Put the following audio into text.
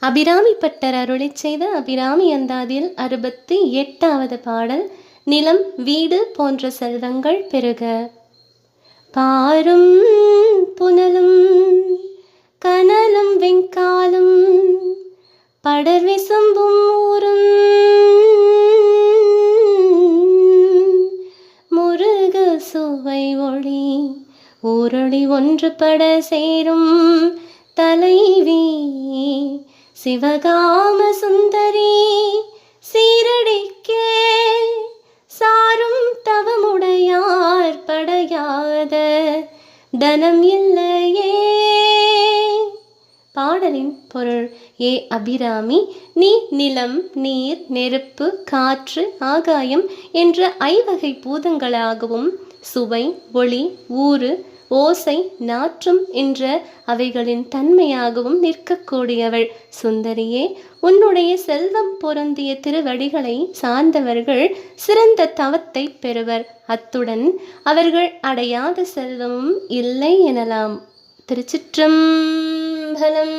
Abirami butter அருளிச் செய்த அபிராமி அந்தாதியில் 68வது பாடல். நிலம் வீடு போன்ற செல்வங்கள் பெருக. பாரும் புனலும் கனலும் வெங்காலும் படர் விசும்பும் ஊரும் முருக சுவை ஒளி ஊரொளி ஒன்றுபட சேரும் தலைவி சிவகாம சுந்தரி சீரடிக்கே சாரும் தவமுடையார் படையாத தனம் இல்லையே. பாடலின் பொருள். ஏ அபிராமி, நீ நிலம், நீர், நெருப்பு, காற்று, ஆகாயம் என்ற ஐவகை பூதங்களாகவும் சுவை, ஒளி, ஊறு, ஓசை, நாற்றம் என்ற அவைகளின் தன்மையாகவும் நிற்கக்கூடியவள். சுந்தரியே, உன்னுடைய செல்வம் பொருந்திய திருவடிகளை சார்ந்தவர்கள் சிறந்த தவத்தை பெறுவர். அத்துடன் அவர்கள் அடையாத செல்வமும் இல்லை எனலாம். திருச்சிற்றம்பலம்.